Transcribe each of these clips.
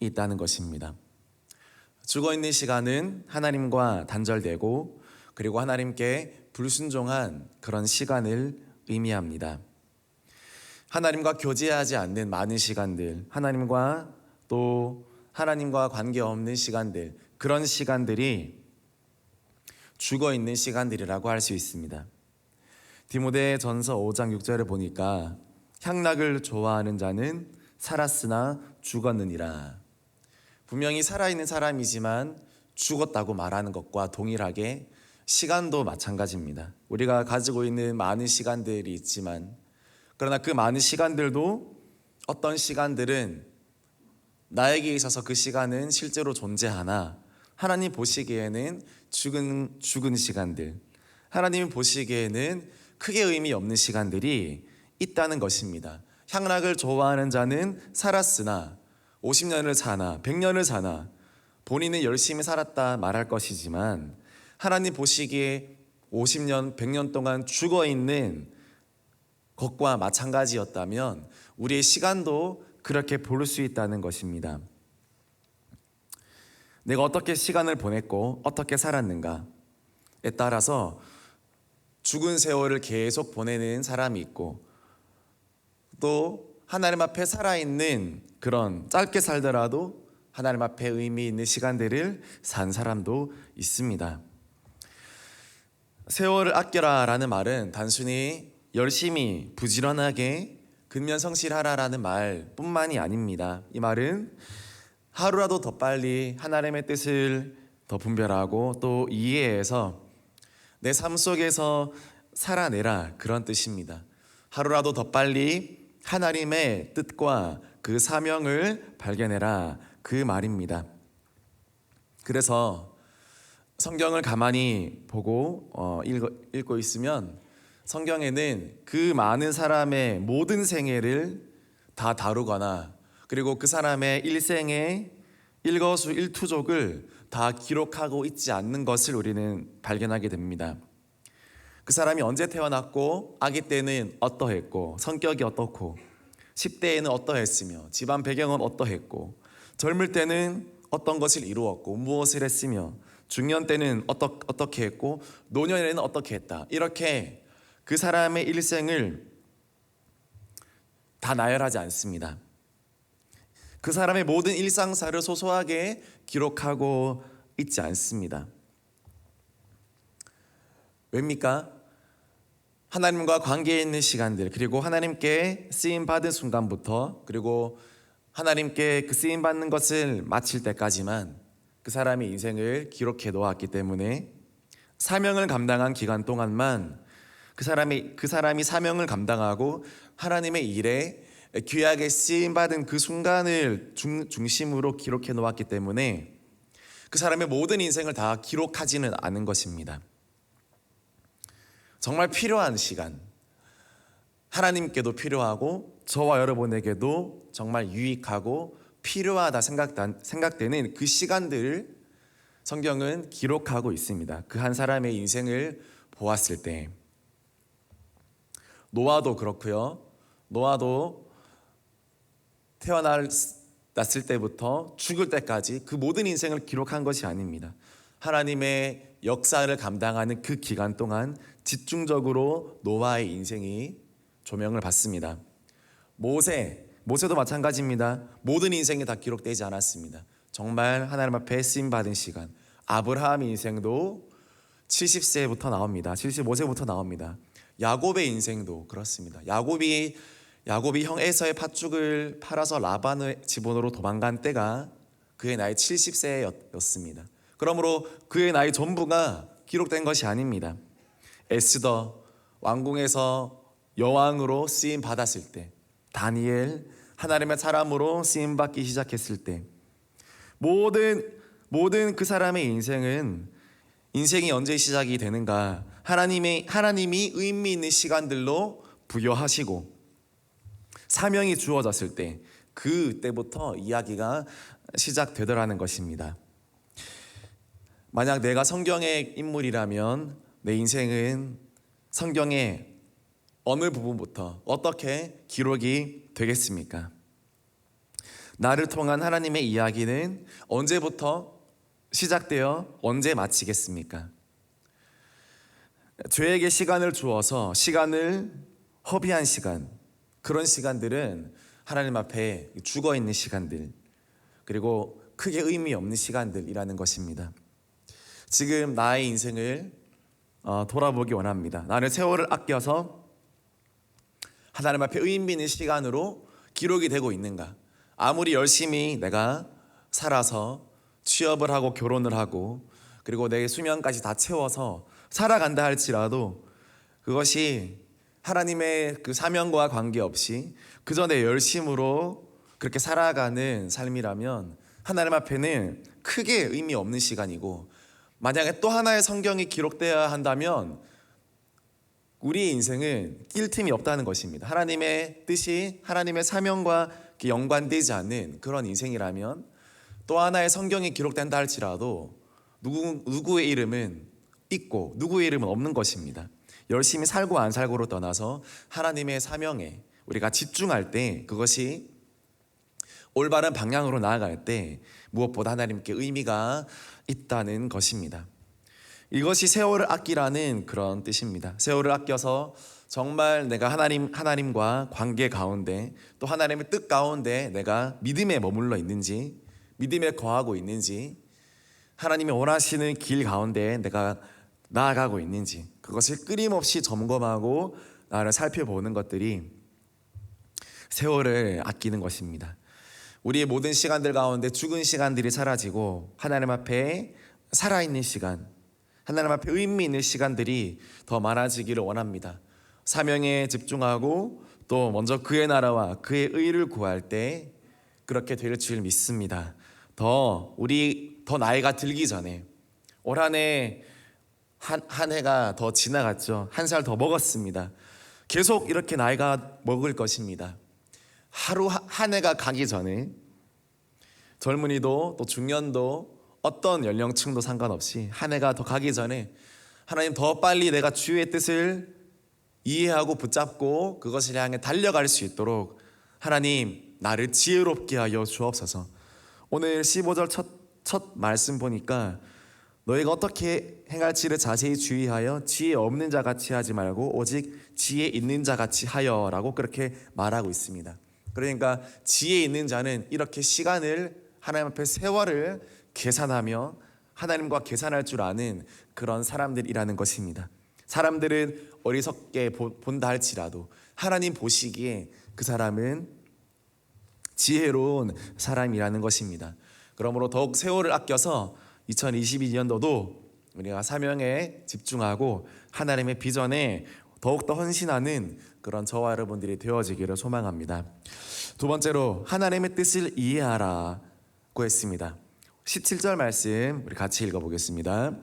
있다는 것입니다. 죽어있는 시간은 하나님과 단절되고 그리고 하나님께 불순종한 그런 시간을 의미합니다. 하나님과 교제하지 않는 많은 시간들, 하나님과 관계없는 시간들, 그런 시간들이 죽어있는 시간들이라고 할 수 있습니다. 디모데전서 5장 6절을 보니까 향락을 좋아하는 자는 살았으나 죽었느니라. 분명히 살아있는 사람이지만 죽었다고 말하는 것과 동일하게 시간도 마찬가지입니다. 우리가 가지고 있는 많은 시간들이 있지만, 그러나 그 많은 시간들도 어떤 시간들은 나에게 있어서 그 시간은 실제로 존재하나 하나님 보시기에는 죽은 시간들, 하나님 보시기에는 크게 의미 없는 시간들이 있다는 것입니다. 향락을 좋아하는 자는 살았으나 50년을 사나 100년을 사나 본인은 열심히 살았다 말할 것이지만, 하나님 보시기에 50년, 100년 동안 죽어있는 것과 마찬가지였다면 우리의 시간도 그렇게 볼 수 있다는 것입니다. 내가 어떻게 시간을 보냈고 어떻게 살았는가에 따라서 죽은 세월을 계속 보내는 사람이 있고, 또 하나님 앞에 살아있는 그런 짧게 살더라도 하나님 앞에 의미 있는 시간들을 산 사람도 있습니다. 세월을 아껴라 라는 말은 단순히 열심히 부지런하게 근면성실하라라는 말뿐만이 아닙니다. 이 말은 하루라도 더 빨리 하나님의 뜻을 더 분별하고 또 이해해서 내 삶 속에서 살아내라, 그런 뜻입니다. 하루라도 더 빨리 하나님의 뜻과 그 사명을 발견해라, 그 말입니다. 그래서 성경을 가만히 보고 읽고 있으면 성경에는 그 많은 사람의 모든 생애를 다 다루거나 그리고 그 사람의 일생의 일거수일투족을 다 기록하고 있지 않는 것을 우리는 발견하게 됩니다. 그 사람이 언제 태어났고 아기 때는 어떠했고 성격이 어떻고 10대에는 어떠했으며 집안 배경은 어떠했고 젊을 때는 어떤 것을 이루었고 무엇을 했으며 중년 때는 어떻게 했고 노년에는 어떻게 했다, 이렇게 그 사람의 일생을 다 나열하지 않습니다. 그 사람의 모든 일상사를 소소하게 기록하고 있지 않습니다. 왜입니까? 하나님과 관계에 있는 시간들, 그리고 하나님께 쓰임받은 순간부터 그리고 하나님께 그 쓰임받는 것을 마칠 때까지만 그 사람의 인생을 기록해 놓았기 때문에 사명을 감당한 기간 동안만 그 사람이 사명을 감당하고 하나님의 일에 귀하게 쓰임받은 그 순간을 중심으로 기록해 놓았기 때문에 그 사람의 모든 인생을 다 기록하지는 않은 것입니다. 정말 필요한 시간, 하나님께도 필요하고 저와 여러분에게도 정말 유익하고 필요하다 생각되는 그 시간들을 성경은 기록하고 있습니다. 그 한 사람의 인생을 보았을 때 노아도 그렇고요. 노아도 태어났을 때부터 죽을 때까지 그 모든 인생을 기록한 것이 아닙니다. 하나님의 역사를 감당하는 그 기간 동안 집중적으로 노아의 인생이 조명을 받습니다. 모세도 마찬가지입니다. 모든 인생이 다 기록되지 않았습니다. 정말 하나님 앞에 쓰임받은 시간. 아브라함의 인생도 70세부터 나옵니다. 75세부터 나옵니다. 야곱의 인생도 그렇습니다. 야곱이 형 에서의 팥죽을 팔아서 라반의 집으로 도망간 때가 그의 나이 70세였습니다. 그러므로 그의 나이 전부가 기록된 것이 아닙니다. 에스더 왕궁에서 여왕으로 쓰임 받았을 때, 다니엘 하나님의 사람으로 쓰임 받기 시작했을 때, 모든 그 사람의 인생이 언제 시작이 되는가, 하나님이 의미 있는 시간들로 부여하시고 사명이 주어졌을 때, 그때부터 이야기가 시작되더라는 것입니다. 만약 내가 성경의 인물이라면 내 인생은 성경의 어느 부분부터 어떻게 기록이 되겠습니까? 나를 통한 하나님의 이야기는 언제부터 시작되어 언제 마치겠습니까? 죄에게 시간을 주어서 시간을 허비한 시간, 그런 시간들은 하나님 앞에 죽어 있는 시간들, 그리고 크게 의미 없는 시간들이라는 것입니다. 지금 나의 인생을 돌아보기 원합니다. 나는 세월을 아껴서 하나님 앞에 의미 있는 시간으로 기록이 되고 있는가? 아무리 열심히 내가 살아서 취업을 하고 결혼을 하고 그리고 내 수명까지 다 채워서 살아간다 할지라도 그것이 하나님의 그 사명과 관계없이 그저 내 열심으로 그렇게 살아가는 삶이라면 하나님 앞에는 크게 의미 없는 시간이고, 만약에 또 하나의 성경이 기록되어야 한다면 우리의 인생은 낄 틈이 없다는 것입니다. 하나님의 뜻이 하나님의 사명과 연관되지 않는 그런 인생이라면 또 하나의 성경이 기록된다 할지라도 누구의 이름은 있고 누구의 이름은 없는 것입니다. 열심히 살고 안 살고로 떠나서 하나님의 사명에 우리가 집중할 때, 그것이 올바른 방향으로 나아갈 때 무엇보다 하나님께 의미가 있다는 것입니다. 이것이 세월을 아끼라는 그런 뜻입니다. 세월을 아껴서 정말 내가 하나님과 관계 가운데 또 하나님의 뜻 가운데 내가 믿음에 머물러 있는지, 믿음에 거하고 있는지, 하나님이 원하시는 길 가운데 내가 나아가고 있는지, 그것을 끊임없이 점검하고 나를 살펴보는 것들이 세월을 아끼는 것입니다. 우리의 모든 시간들 가운데 죽은 시간들이 사라지고 하나님 앞에 살아있는 시간, 하나님 앞에 의미 있는 시간들이 더 많아지기를 원합니다. 사명에 집중하고 또 먼저 그의 나라와 그의 의를 구할 때 그렇게 될 줄 믿습니다. 더 나이가 들기 전에, 올 한 해 한 해가 더 지나갔죠. 한 살 더 먹었습니다. 계속 이렇게 나이가 먹을 것입니다. 하루 한 해가 가기 전에 젊은이도 또 중년도 어떤 연령층도 상관없이 한 해가 더 가기 전에 하나님, 더 빨리 내가 주의 뜻을 이해하고 붙잡고 그것을 향해 달려갈 수 있도록 하나님 나를 지혜롭게 하여 주옵소서. 오늘 15절 첫 말씀 보니까 너희가 어떻게 행할지를 자세히 주의하여 지혜 없는 자 같이 하지 말고 오직 지혜 있는 자 같이 하여라고 그렇게 말하고 있습니다. 그러니까 지혜 있는 자는 이렇게 시간을, 하나님 앞에 세월을 계산하며 하나님과 계산할 줄 아는 그런 사람들이라는 것입니다. 사람들은 어리석게 본다 할지라도 하나님 보시기에 그 사람은 지혜로운 사람이라는 것입니다. 그러므로 더욱 세월을 아껴서 2022년도도 우리가 사명에 집중하고 하나님의 비전에 더욱더 헌신하는 그런 저와 여러분들이 되어지기를 소망합니다. 두 번째로 하나님의 뜻을 이해하라고 했습니다. 17절 말씀 우리 같이 읽어보겠습니다.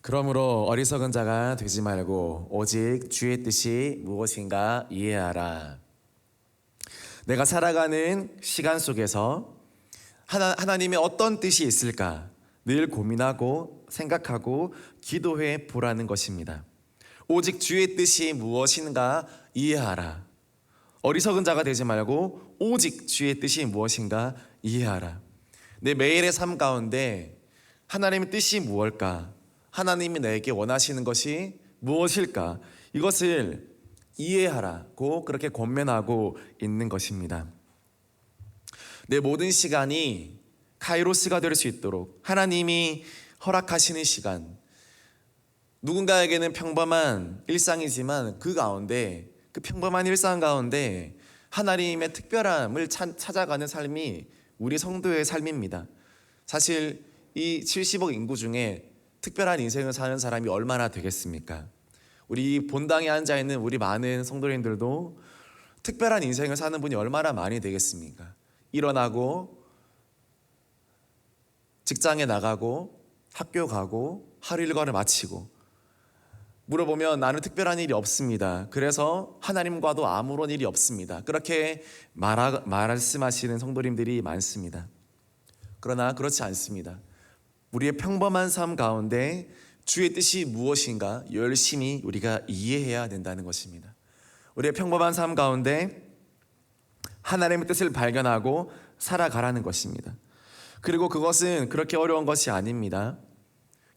그러므로 어리석은 자가 되지 말고 오직 주의 뜻이 무엇인가 이해하라. 내가 살아가는 시간 속에서 하나님의 어떤 뜻이 있을까 늘 고민하고 생각하고 기도해 보라는 것입니다. 오직 주의 뜻이 무엇인가 이해하라. 어리석은 자가 되지 말고 오직 주의 뜻이 무엇인가 이해하라. 내 매일의 삶 가운데 하나님의 뜻이 무엇일까? 하나님이 내게 원하시는 것이 무엇일까? 이것을 이해하라고 그렇게 권면하고 있는 것입니다. 내 모든 시간이 카이로스가 될 수 있도록 하나님이 허락하시는 시간, 누군가에게는 평범한 일상이지만 그 가운데, 그 평범한 일상 가운데 하나님의 특별함을 찾아가는 삶이 우리 성도의 삶입니다. 사실 이 70억 인구 중에 특별한 인생을 사는 사람이 얼마나 되겠습니까? 우리 본당에 앉아있는 우리 많은 성도님들도 특별한 인생을 사는 분이 얼마나 많이 되겠습니까? 일어나고 직장에 나가고 학교 가고 하루 일과를 마치고, 물어보면 나는 특별한 일이 없습니다. 그래서 하나님과도 아무런 일이 없습니다. 그렇게 말씀하시는 성도님들이 많습니다. 그러나 그렇지 않습니다. 우리의 평범한 삶 가운데 주의 뜻이 무엇인가 열심히 우리가 이해해야 된다는 것입니다. 우리의 평범한 삶 가운데 하나님의 뜻을 발견하고 살아가라는 것입니다. 그리고 그것은 그렇게 어려운 것이 아닙니다.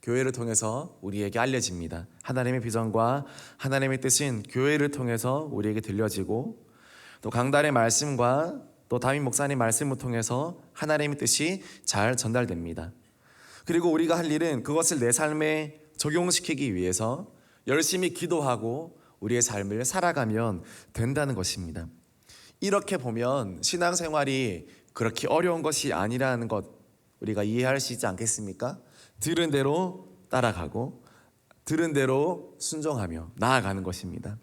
교회를 통해서 우리에게 알려집니다. 하나님의 비전과 하나님의 뜻은 교회를 통해서 우리에게 들려지고, 또 강단의 말씀과 또 담임 목사님 말씀을 통해서 하나님의 뜻이 잘 전달됩니다. 그리고 우리가 할 일은 그것을 내 삶에 적용시키기 위해서 열심히 기도하고 우리의 삶을 살아가면 된다는 것입니다. 이렇게 보면 신앙생활이 그렇게 어려운 것이 아니라는 것 우리가 이해할 수 있지 않겠습니까? 들은 대로 따라가고 들은 대로 순종하며 나아가는 것입니다.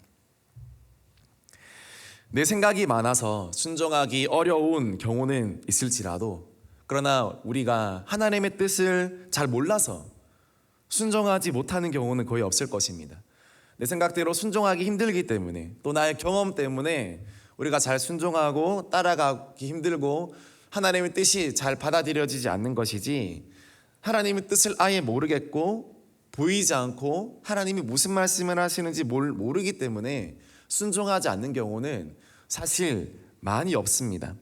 내 생각이 많아서 순종하기 어려운 경우는 있을지라도, 그러나 우리가 하나님의 뜻을 잘 몰라서 순종하지 못하는 경우는 거의 없을 것입니다. 내 생각대로 순종하기 힘들기 때문에, 또 나의 경험 때문에 우리가 잘 순종하고 따라가기 힘들고 하나님의 뜻이 잘 받아들여지지 않는 것이지, 하나님의 뜻을 아예 모르겠고 보이지 않고 하나님이 무슨 말씀을 하시는지 모르기 때문에 순종하지 않는 경우는 사실 많이 없습니다.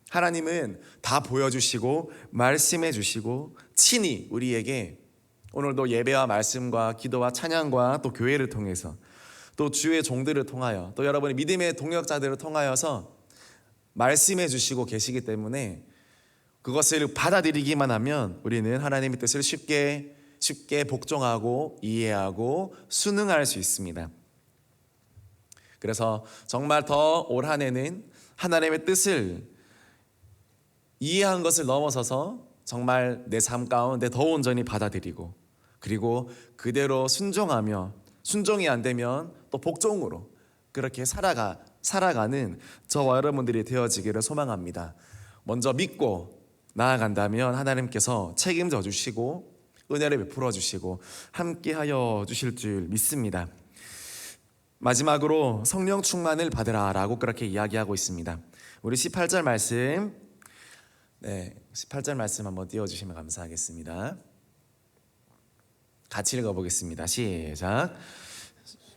하나님은 다 보여주시고 말씀해 주시고 친히 우리에게 오늘도 예배와 말씀과 기도와 찬양과 또 교회를 통해서 또 주의 종들을 통하여 또 여러분의 믿음의 동역자들을 통하여서 말씀해 주시고 계시기 때문에 그것을 받아들이기만 하면 우리는 하나님의 뜻을 쉽게 복종하고 이해하고 순응할 수 있습니다. 그래서 정말 더 올 한 해는 하나님의 뜻을 이해한 것을 넘어서서 정말 내 삶 가운데 더 온전히 받아들이고, 그리고 그대로 순종하며, 순종이 안 되면 또 복종으로 그렇게 살아가는 저와 여러분들이 되어지기를 소망합니다. 먼저 믿고 나아간다면 하나님께서 책임져 주시고 은혜를 베풀어 주시고 함께하여 주실 줄 믿습니다. 마지막으로 성령 충만을 받으라 라고 그렇게 이야기하고 있습니다. 우리 18절 말씀, 18절 말씀 한번 띄워주시면 감사하겠습니다. 같이 읽어보겠습니다. 시작.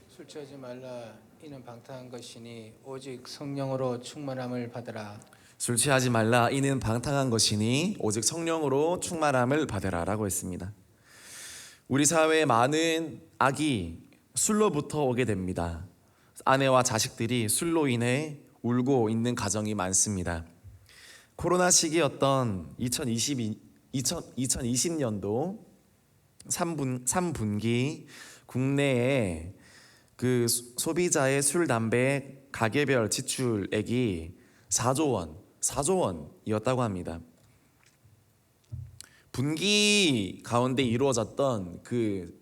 술 취하지 말라. 이는 방탕한 것이니 오직 성령으로 충만함을 받으라. 술 취하지 말라. 이는 방탕한 것이니 오직 성령으로 충만함을 받으라 라고 했습니다. 우리 사회에 많은 악이 술로부터 오게 됩니다. 아내와 자식들이 술로 인해 울고 있는 가정이 많습니다. 코로나 시기였던 2020년도 3분기 국내에 그 소비자의 술, 담배 가게별 지출액이 4조 원이었다고 합니다. 분기 가운데 이루어졌던 그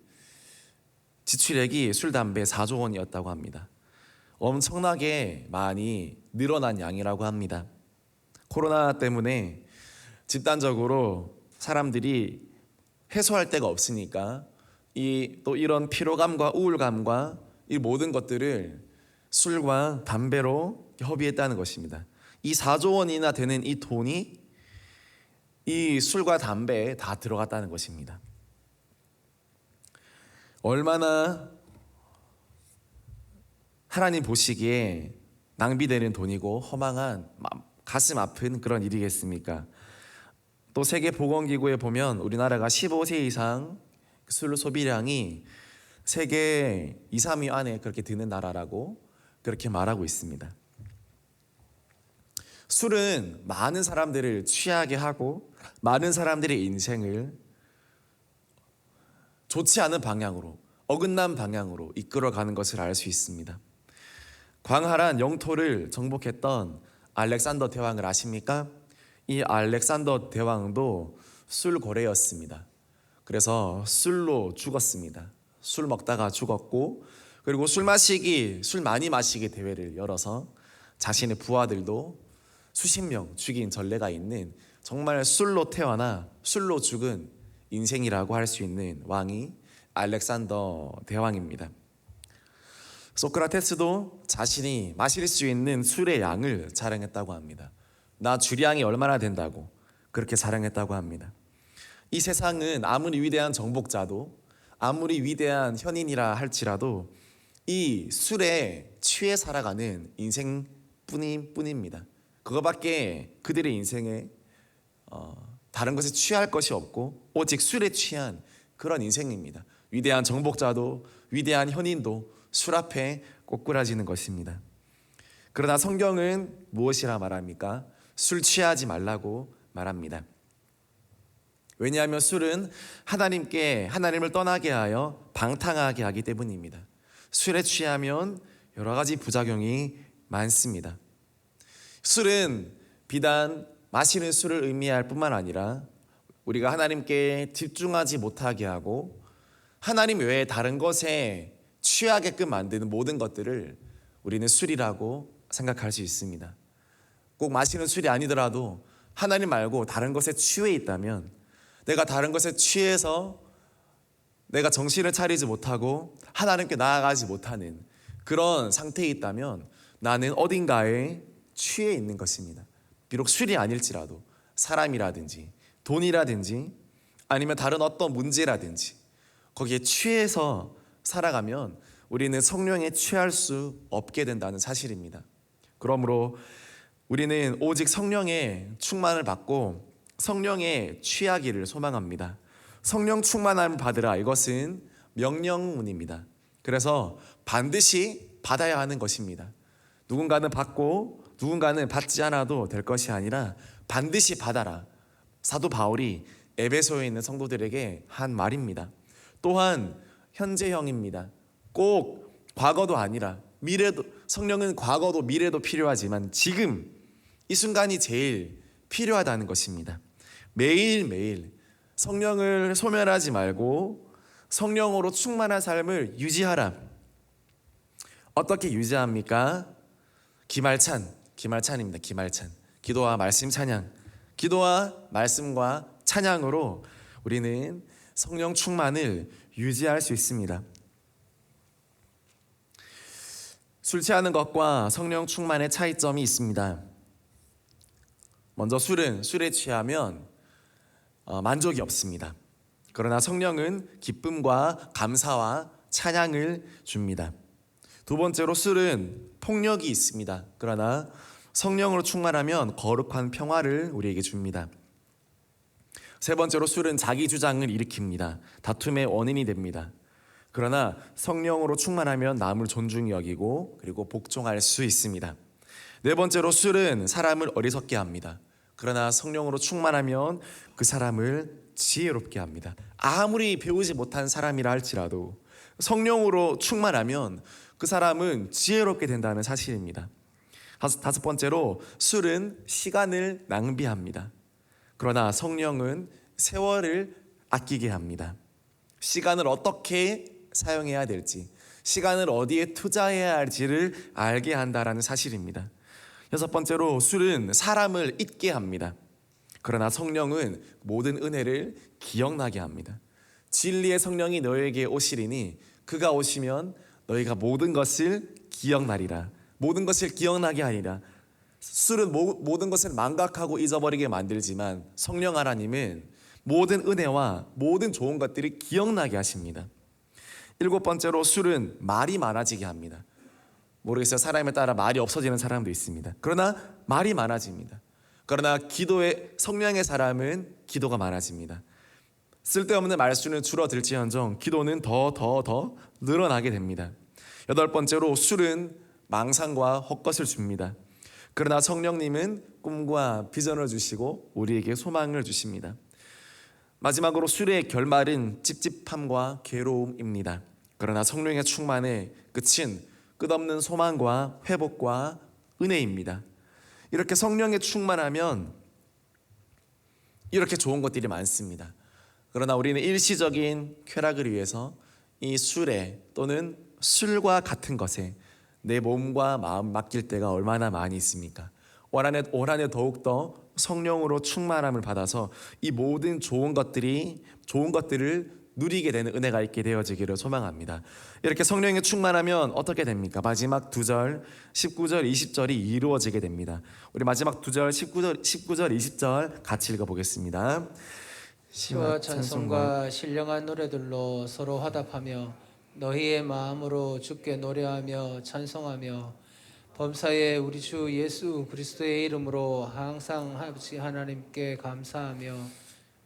지출액이 술, 담배 4조 원이었다고 합니다. 엄청나게 많이 늘어난 양이라고 합니다. 코로나 때문에 집단적으로 사람들이 해소할 데가 없으니까 또 이런 피로감과 우울감과 이 모든 것들을 술과 담배로 협의했다는 것입니다. 이 4조 원이나 되는 이 돈이 이 술과 담배에 다 들어갔다는 것입니다. 얼마나 하나님 보시기에 낭비되는 돈이고 허망한 가슴 아픈 그런 일이겠습니까? 또 세계보건기구에 보면 우리나라가 15세 이상 술 소비량이 세계 2, 3위 안에 그렇게 드는 나라라고 그렇게 말하고 있습니다. 술은 많은 사람들을 취하게 하고 많은 사람들의 인생을 좋지 않은 방향으로, 어긋난 방향으로 이끌어가는 것을 알 수 있습니다. 광활한 영토를 정복했던 알렉산더 대왕을 아십니까? 이 알렉산더 대왕도 술고래였습니다. 그래서 술로 죽었습니다. 술 먹다가 죽었고, 그리고 술 많이 마시기 대회를 열어서 자신의 부하들도 수십 명 죽인 전례가 있는, 정말 술로 태어나 술로 죽은 인생이라고 할 수 있는 왕이 알렉산더 대왕입니다. 소크라테스도 자신이 마실 수 있는 술의 양을 자랑했다고 합니다. 나 주량이 얼마나 된다고 그렇게 자랑했다고 합니다. 이 세상은 아무리 위대한 정복자도, 아무리 위대한 현인이라 할지라도 이 술에 취해 살아가는 인생뿐입니다. 그거밖에 그들의 인생에 다른 것에 취할 것이 없고 오직 술에 취한 그런 인생입니다. 위대한 정복자도 위대한 현인도 술 앞에 꼬꾸라지는 것입니다. 그러나 성경은 무엇이라 말합니까? 술 취하지 말라고 말합니다. 왜냐하면 술은 하나님을 떠나게 하여 방탕하게 하기 때문입니다. 술에 취하면 여러 가지 부작용이 많습니다. 술은 비단 마시는 술을 의미할 뿐만 아니라 우리가 하나님께 집중하지 못하게 하고 하나님 외에 다른 것에 취하게끔 만드는 모든 것들을 우리는 술이라고 생각할 수 있습니다. 꼭 마시는 술이 아니더라도 하나님 말고 다른 것에 취해 있다면, 내가 다른 것에 취해서 내가 정신을 차리지 못하고 하나님께 나아가지 못하는 그런 상태에 있다면 나는 어딘가에 취해 있는 것입니다. 비록 술이 아닐지라도 사람이라든지 돈이라든지 아니면 다른 어떤 문제라든지 거기에 취해서 살아가면 우리는 성령에 취할 수 없게 된다는 사실입니다. 그러므로 우리는 오직 성령의 충만을 받고 성령에 취하기를 소망합니다. 성령 충만함을 받으라, 이것은 명령문입니다. 그래서 반드시 받아야 하는 것입니다. 누군가는 받고 누군가는 받지 않아도 될 것이 아니라 반드시 받아라. 사도 바울이 에베소에 있는 성도들에게 한 말입니다. 또한 현재형입니다. 꼭 과거도 아니라 미래도, 성령은 과거도 미래도 필요하지만 지금 이 순간이 제일 필요하다는 것입니다. 매일매일 성령을 소멸하지 말고 성령으로 충만한 삶을 유지하라. 어떻게 유지합니까? 기말찬입니다. 기말찬. 기도와 말씀 찬양. 기도와 말씀과 찬양으로 우리는 성령 충만을 유지할 수 있습니다. 술 취하는 것과 성령 충만의 차이점이 있습니다. 먼저 술에 취하면 만족이 없습니다. 그러나 성령은 기쁨과 감사와 찬양을 줍니다. 두 번째로 술은 폭력이 있습니다. 그러나 성령으로 충만하면 거룩한 평화를 우리에게 줍니다. 세 번째로 술은 자기 주장을 일으킵니다. 다툼의 원인이 됩니다. 그러나 성령으로 충만하면 남을 존중히 여기고 그리고 복종할 수 있습니다. 네 번째로 술은 사람을 어리석게 합니다. 그러나 성령으로 충만하면 그 사람을 지혜롭게 합니다. 아무리 배우지 못한 사람이라 할지라도 성령으로 충만하면 그 사람은 지혜롭게 된다는 사실입니다. 다섯 번째로 술은 시간을 낭비합니다. 그러나 성령은 세월을 아끼게 합니다. 시간을 어떻게 사용해야 될지, 시간을 어디에 투자해야 할지를 알게 한다라는 사실입니다. 여섯 번째로 술은 사람을 잊게 합니다. 그러나 성령은 모든 은혜를 기억나게 합니다. 진리의 성령이 너희에게 오시리니 그가 오시면 너희가 모든 것을 기억나리라. 모든 것을 기억나게 하리라. 술은 모든 것을 망각하고 잊어버리게 만들지만 성령 하나님은 모든 은혜와 모든 좋은 것들이 기억나게 하십니다. 일곱 번째로 술은 말이 많아지게 합니다. 모르겠어요. 사람에 따라 말이 없어지는 사람도 있습니다. 그러나 말이 많아집니다. 그러나 성령의 사람은 기도가 많아집니다. 쓸데없는 말수는 줄어들지언정 기도는 더 늘어나게 됩니다. 여덟 번째로 술은 망상과 헛것을 줍니다. 그러나 성령님은 꿈과 비전을 주시고 우리에게 소망을 주십니다. 마지막으로 술의 결말은 찝찝함과 괴로움입니다. 그러나 성령의 충만의 끝은 끝없는 소망과 회복과 은혜입니다. 이렇게 성령에 충만하면 이렇게 좋은 것들이 많습니다. 그러나 우리는 일시적인 쾌락을 위해서 이 술에 또는 술과 같은 것에 내 몸과 마음 맡길 때가 얼마나 많이 있습니까? 올 한해 더욱더 성령으로 충만함을 받아서 이 모든 좋은 것들을 누리게 되는 은혜가 있게 되어지기를 소망합니다. 이렇게 성령에 충만하면 어떻게 됩니까? 마지막 2절, 19절, 20절이 이루어지게 됩니다. 우리 마지막 2절, 19절, 20절 같이 읽어보겠습니다. 시와 찬송과 신령한 노래들로 서로 화답하며 너희의 마음으로 주께 노래하며 찬송하며 범사에 우리 주 예수 그리스도의 이름으로 항상 아버지 하나님께 감사하며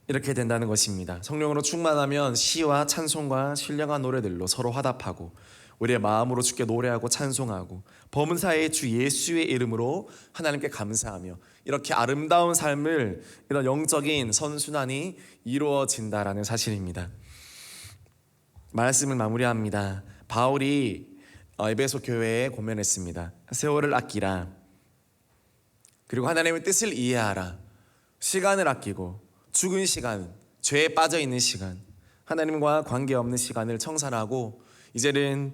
이렇게 된다는 것입니다. 성령으로 충만하면 시와 찬송과 신령한 노래들로 서로 화답하고 우리의 마음으로 주께 노래하고 찬송하고 범사의 주 예수의 이름으로 하나님께 감사하며 이렇게 아름다운 삶을 이런 영적인 선순환이 이루어진다라는 사실입니다. 말씀을 마무리합니다. 바울이 에베소 교회에 고면했습니다. 세월을 아끼라. 그리고 하나님의 뜻을 이해하라. 시간을 아끼고 죽은 시간, 죄에 빠져 있는 시간, 하나님과 관계없는 시간을 청산하고 이제는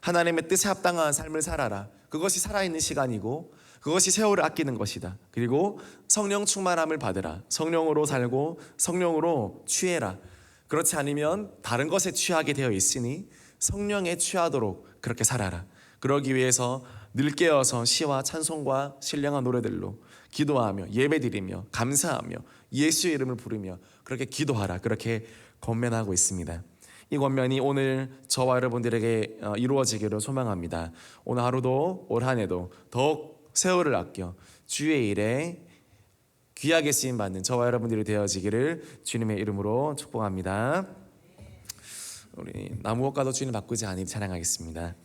하나님의 뜻에 합당한 삶을 살아라. 그것이 살아있는 시간이고 그것이 세월을 아끼는 것이다. 그리고 성령 충만함을 받으라. 성령으로 살고 성령으로 취해라. 그렇지 않으면 다른 것에 취하게 되어 있으니 성령에 취하도록 그렇게 살아라. 그러기 위해서 늘 깨어서 시와 찬송과 신령한 노래들로 기도하며 예배드리며 감사하며 예수의 이름을 부르며 그렇게 기도하라. 그렇게 권면하고 있습니다. 이 권면이 오늘 저와 여러분들에게 이루어지기를 소망합니다. 오늘 하루도 올 한 해도 더욱 세월을 아껴 주의 일에 귀하게 쓰임받는 저와 여러분들이 되어지기를 주님의 이름으로 축복합니다. 우리 나무엇과도 주님 바꾸지 않으니 찬양하겠습니다.